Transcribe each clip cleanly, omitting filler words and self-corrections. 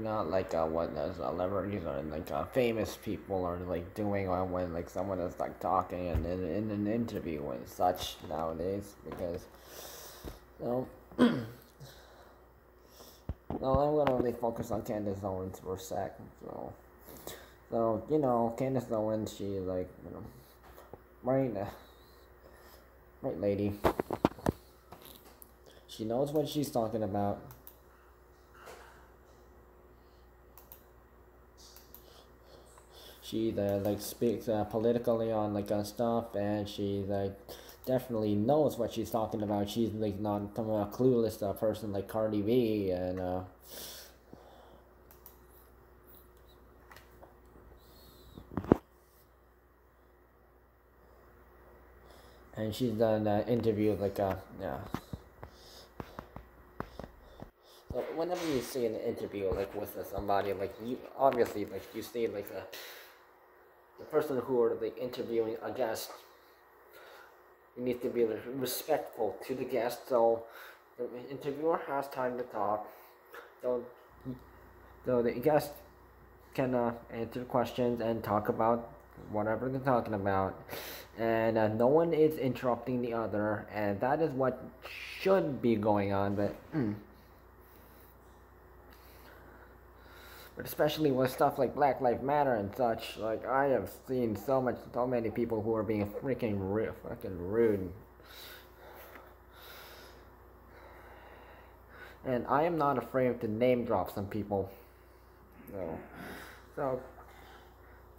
not like what celebrities or like famous people are like doing when like someone is like talking in an interview and such nowadays, because no, I'm gonna really focus on Candace Owens for a sec. So Candace Owens, she like right, right lady. She knows what she's talking about. She like speaks politically on like stuff, and she like definitely knows what she's talking about. She's like not a clueless person like Cardi B, and she's done interviews like yeah. So whenever you see an interview like with somebody, like you obviously like you see like the person who are like interviewing a guest, you need to be like, respectful to the guest. So the interviewer has time to talk. So the guest can answer questions and talk about whatever they're talking about, and no one is interrupting the other, and that is what should be going on. But especially with stuff like Black Lives Matter and such, like I have seen so many people who are being fucking rude. And I am not afraid to name drop some people. So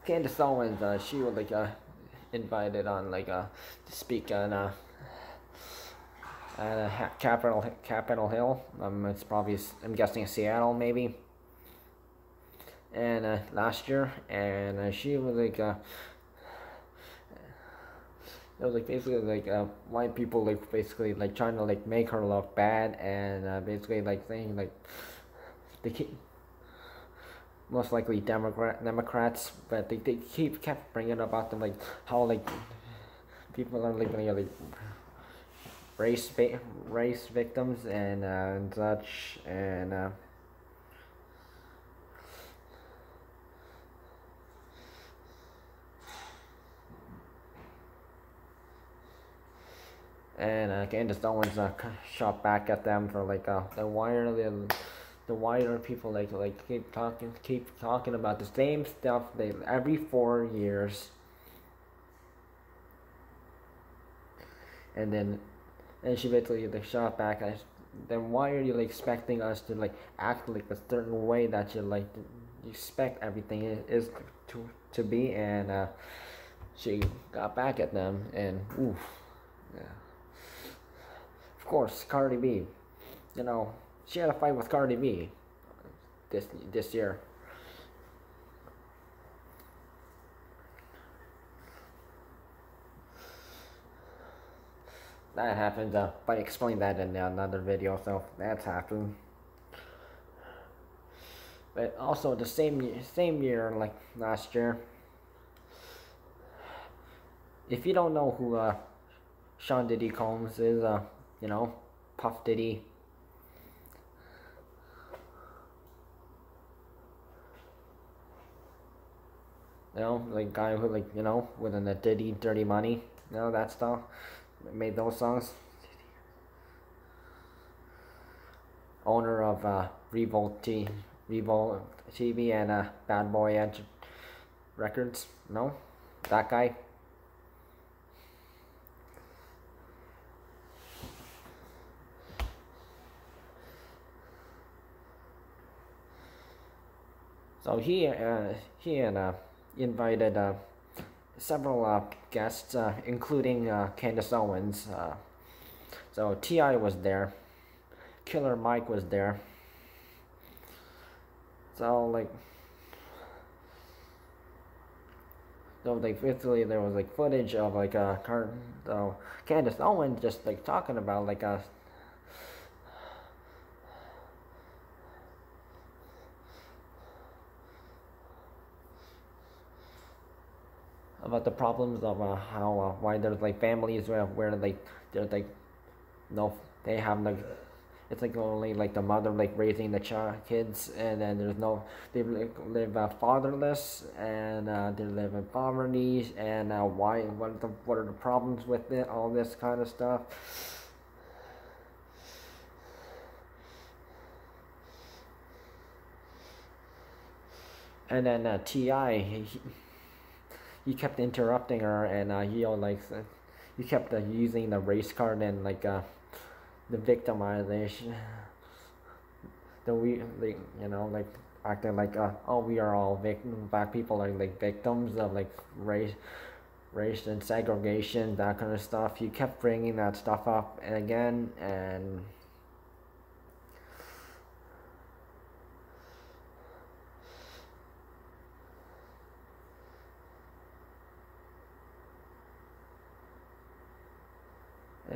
Candace Owens, she was like invited on like to speak on Capitol Hill. It's probably, I'm guessing, Seattle maybe. And last year, and she was like it was like basically like white people like basically like trying to like make her look bad, and basically like saying like they keep, most likely Democrats, but they kept bringing about them like how like people are like race victims and such, and Candace Owens shot back at them for like why are people like keep talking about the same stuff they every 4 years, and she basically like shot back at, then why are you like expecting us to like act like a certain way that you like you expect everything is to be, and she got back at them, and oof, yeah. Of course, Cardi B, she had a fight with Cardi B this year. That happened. I explained that in another video, so that's happened. But also the same year, like last year. If you don't know who Sean Diddy Combs is, Puff Diddy. Like guy who like, with the Diddy Dirty Money, that stuff, made those songs. Owner of Revolt TV and Bad Boy Records, that guy. So he invited several guests, including Candace Owens. So T.I. was there, Killer Mike was there. So basically there was like footage of like Candace Owens just like talking about like about the problems of why there's like families where like there's like they have like it's like only like the mother like raising the kids, and then there's no, they live fatherless, and they live in poverty, and what are the problems with it, all this kind of stuff. And then T.I. he kept interrupting her, and he kept using the race card and like the victimization, like acting like oh, we are all black people are like victims of like race and segregation, that kind of stuff. He kept bringing that stuff up and again, and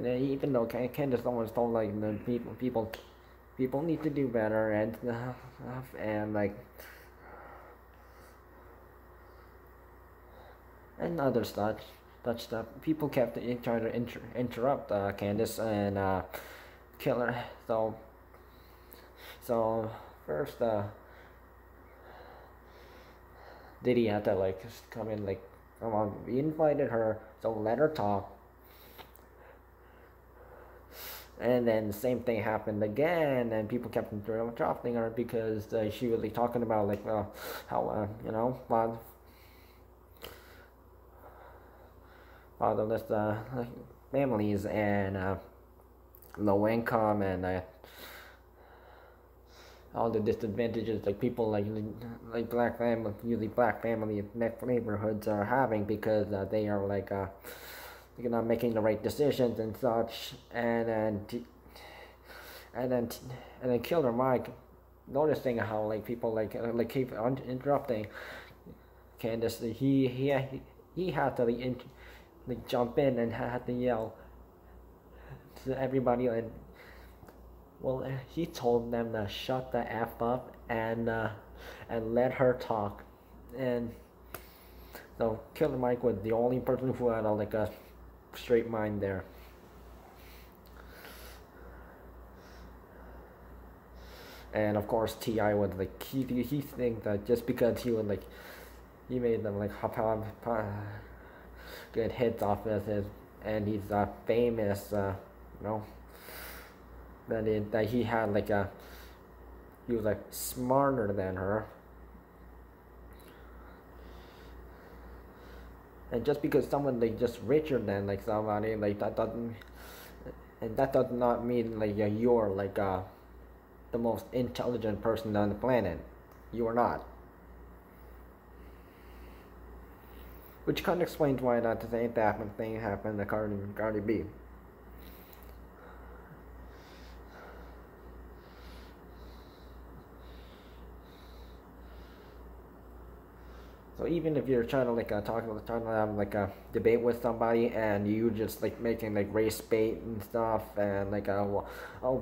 then even though Candace Owens told like the people need to do better and like and other stuff, people kept trying to interrupt Candace and kill her. So first Diddy had to like come in, like, come on, we invited her, so let her talk. And then the same thing happened again, and people kept interrupting her because she was like talking about like how fatherless families and low income and all the disadvantages like people like black family, usually black family neighborhoods are having because they are like you're not making the right decisions and such, and then Killer Mike, noticing how like people like keep interrupting Candace, he had to like jump in and had to yell to everybody, and well, he told them to shut the F up and let her talk, and so Killer Mike was the only person who had like a straight mind there. And of course T.I. would like he think that just because he would like he made them like get hits off of his, and he's famous, that he had like he was like smarter than her. And just because someone like just richer than like somebody, like that does not mean like you're like the most intelligent person on the planet. You are not. Which kind of explains why that the same thing happened to Cardi B. So even if you're trying to like trying to have like a debate with somebody, and you just like making like race bait and stuff, and like oh,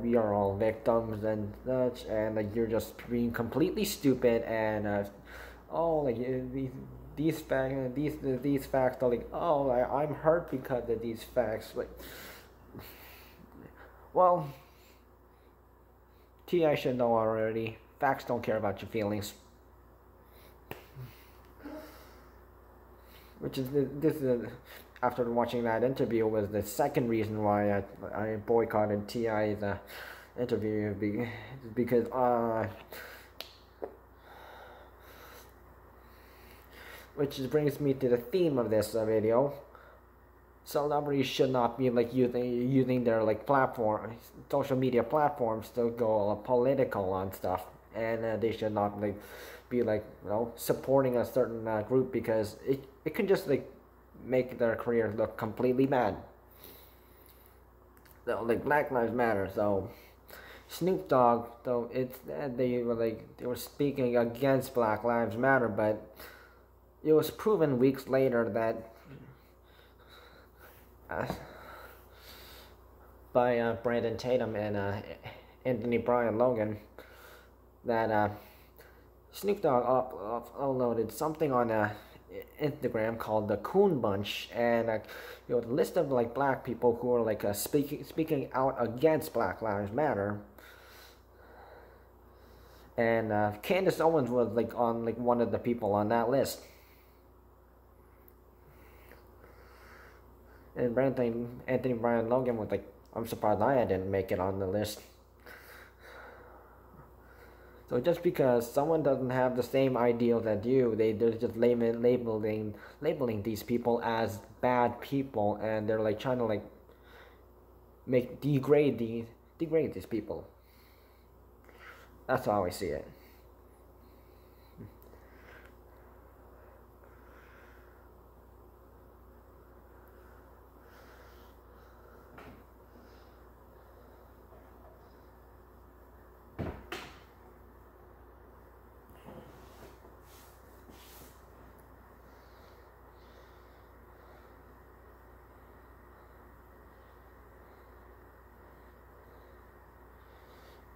we are all victims and such, and like you're just being completely stupid, and like these facts are like, oh, I'm hurt because of these facts. Like, well, T.I. should know already. Facts don't care about your feelings. Which is this is after watching that interview was the second reason why I boycotted T.I.'s interview, because which brings me to the theme of this video. Celebrities should not be like using their like social media platforms to go political on stuff, and they should not like be like supporting a certain group, because it can just like make their career look completely bad. So like Black Lives Matter. So Snoop Dogg, though they were speaking against Black Lives Matter, but it was proven weeks later that by Brandon Tatum and Brian Logan that Snoop Dogg uploaded something on Instagram called the Coon Bunch, and you know, the list of like black people who are like speaking out against Black Lives Matter. And Candace Owens was like on like one of the people on that list. And Brian Logan was like, I'm surprised I didn't make it on the list. So just because someone doesn't have the same ideals as you, they're just labeling these people as bad people, and they're like trying to like degrade these people. That's how I see it.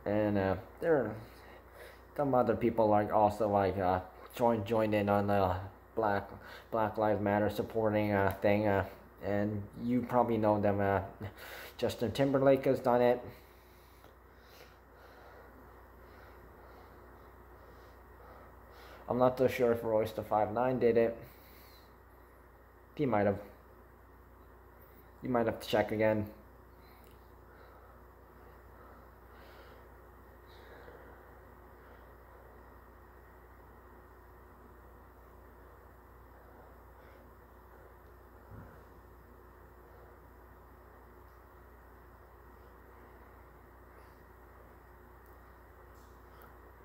And there are some other people like also like joined in on the Black Lives Matter supporting thing, and you probably know them. Justin Timberlake has done it. I'm not so sure if Royce the 5'9" did it. He might have. You might have to check again.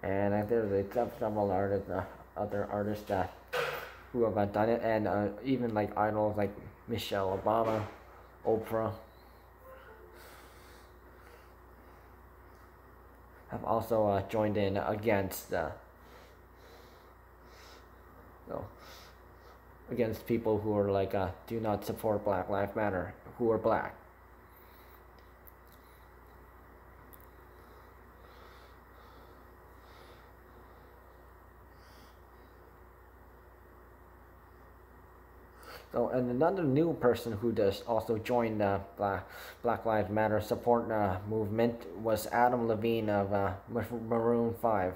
And there's several artists, other artists who have done it, and even like idols like Michelle Obama, Oprah, have also joined in against against people who are like do not support Black Lives Matter, who are black. So, and another new person who does also join the Black Lives Matter support movement was Adam Levine of Maroon 5.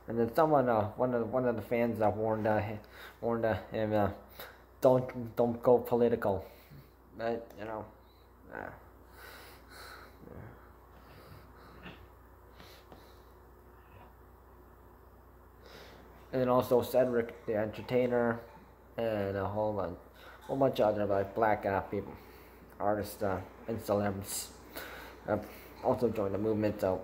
And then someone, one of the fans warned him, don't go political. But you know, and also Cedric the Entertainer, and a whole bunch of other like black people, artists, and celebs also joined the movement. So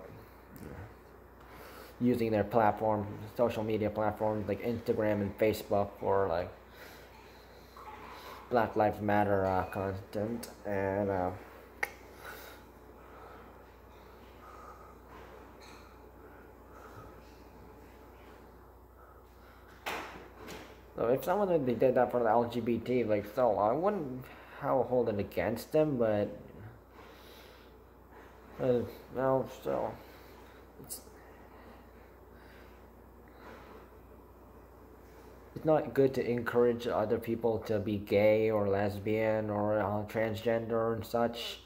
using their platform, social media platforms like Instagram and Facebook for like Black Lives Matter content, and so if someone really did that for the LGBT, like, so I wouldn't hold it against them, but no, so it's not good to encourage other people to be gay or lesbian or transgender and such,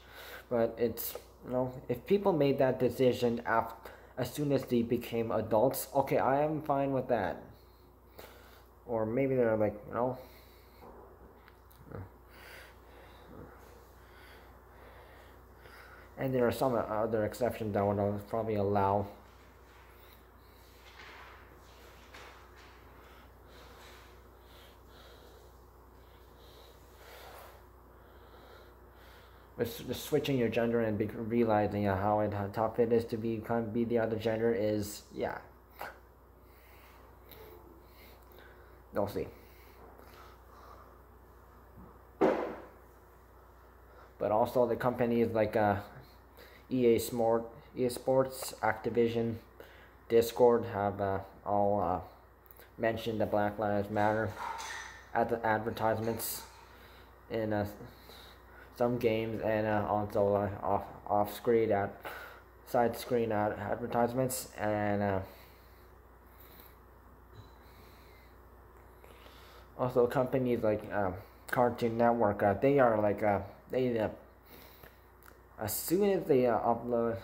but it's, you know, if people made that decision as soon as they became adults, okay, I am fine with that. Or maybe they're like, you know, and there are some other exceptions that would probably allow. Just switching your gender and realizing how tough it is to be the other gender is, yeah. We'll see. But also the companies like EA Sports, Activision, Discord have all mentioned the Black Lives Matter at the advertisements in some games, and also off screen side screen advertisements, and Also, companies like Cartoon Network, they are like they as soon as they upload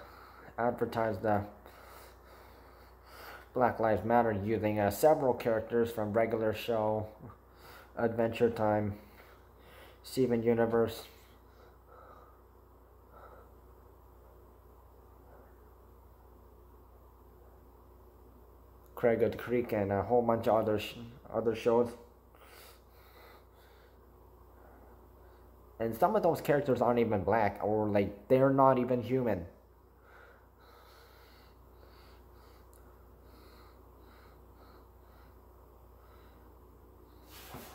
advertise the Black Lives Matter using several characters from regular show, Adventure Time, Steven Universe, Craig of the Creek, and a whole bunch of other shows. And some of those characters aren't even black, or like they're not even human.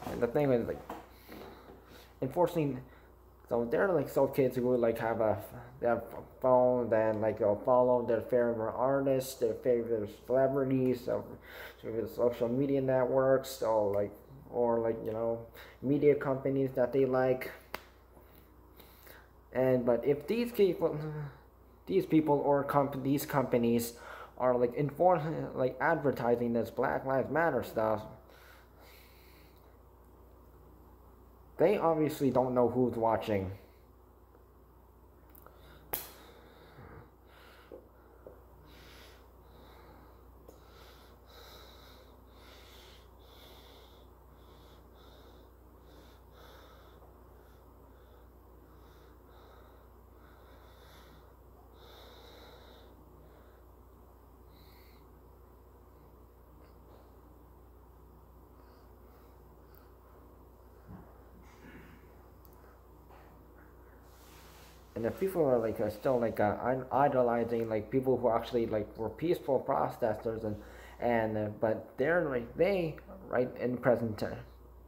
And the thing is, like, enforcing, so they're like so kids who like have a phone, then like they'll follow their favorite artists, their favorite celebrities, so social media networks, so like, or like, you know, media companies that they like. And but if these people or these companies are like like advertising this Black Lives Matter stuff, they obviously don't know who's watching. And if people are like still like idolizing like people who actually like were peaceful protesters, and but they're like they right in present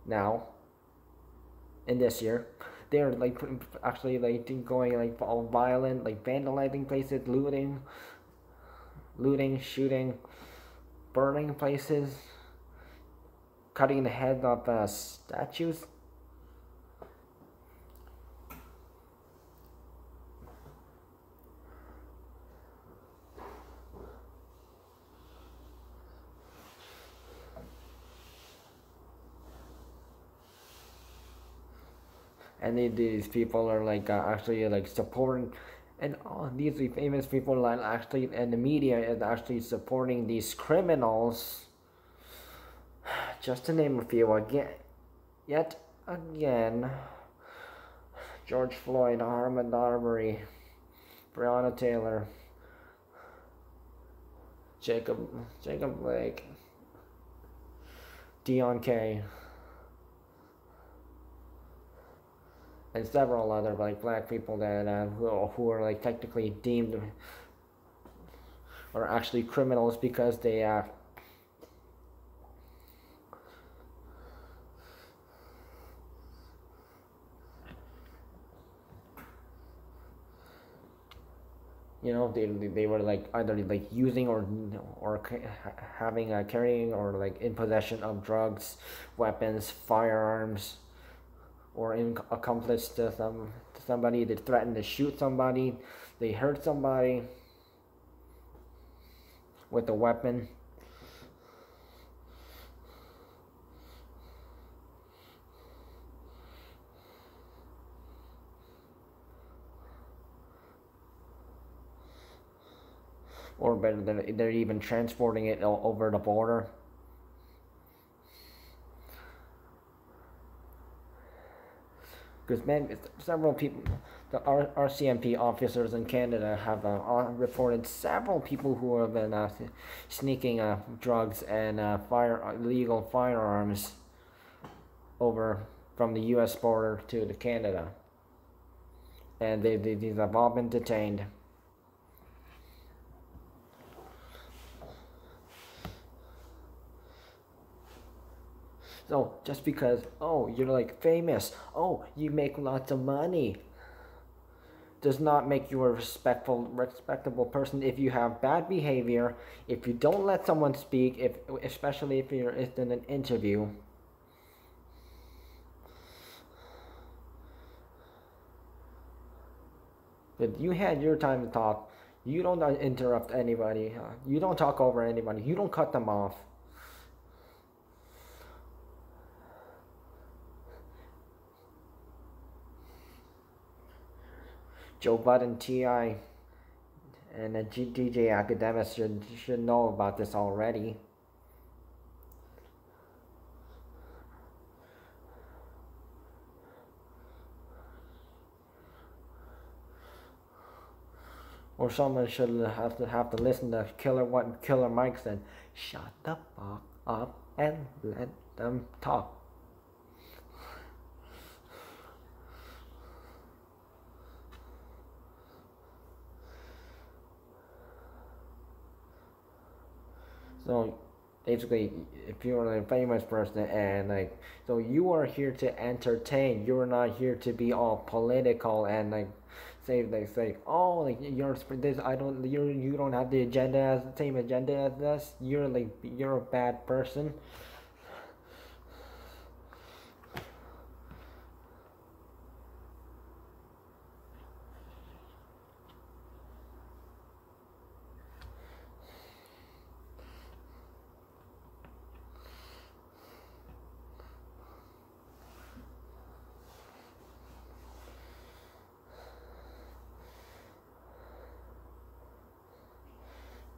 now in this year they're like actually like going like all violent, like vandalizing places, looting, shooting, burning places, cutting the heads off statues. And these people are like actually like supporting, and these famous people are actually, and the media is actually supporting these criminals. Just to name a few yet again: George Floyd, Ahmaud Arbery, Breonna Taylor, Jacob Blake, Dion K, and several other like black people that who are like technically deemed or actually criminals because they you know, they were like either like using or having carrying or like in possession of drugs, weapons, firearms, or in accomplice to somebody. They threatened to shoot somebody, they hurt somebody with a weapon. Or better, they're even transporting it over the border. Because man, several people, the RCMP officers in Canada have reported several people who have been sneaking drugs and illegal firearms over from the U.S. border to the Canada, and these have all been detained. So just because, oh, you're like famous, oh, you make lots of money, does not make you a respectable person. If you have bad behavior, if you don't let someone speak, especially if you're in an interview, if you had your time to talk, you don't interrupt anybody, you don't talk over anybody, you don't cut them off. Joe Budden, T.I., and the DJ Academics should know about this already. Or someone should have to listen to what Killer Mike said. Shut the fuck up and let them talk. So basically, if you're a famous person and like, so you are here to entertain. You're not here to be all political and like say oh like you're this you don't have the agenda as the same agenda as us. You're a bad person.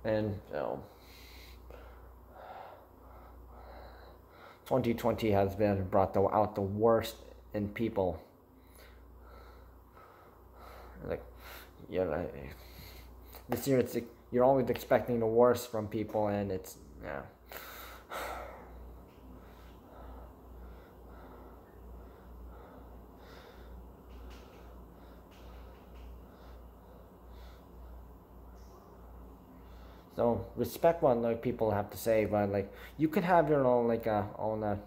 And 2020 has brought out the worst in people. Like, this year you're always expecting the worst from people, and it's yeah. So respect what like people have to say, but like you can have your own own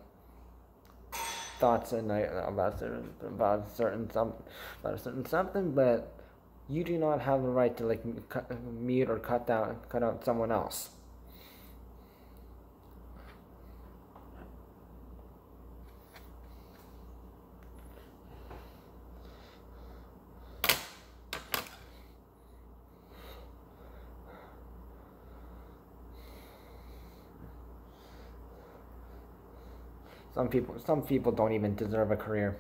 thoughts and about a certain something, but you do not have the right to like mute or cut out someone else. Some people don't even deserve a career.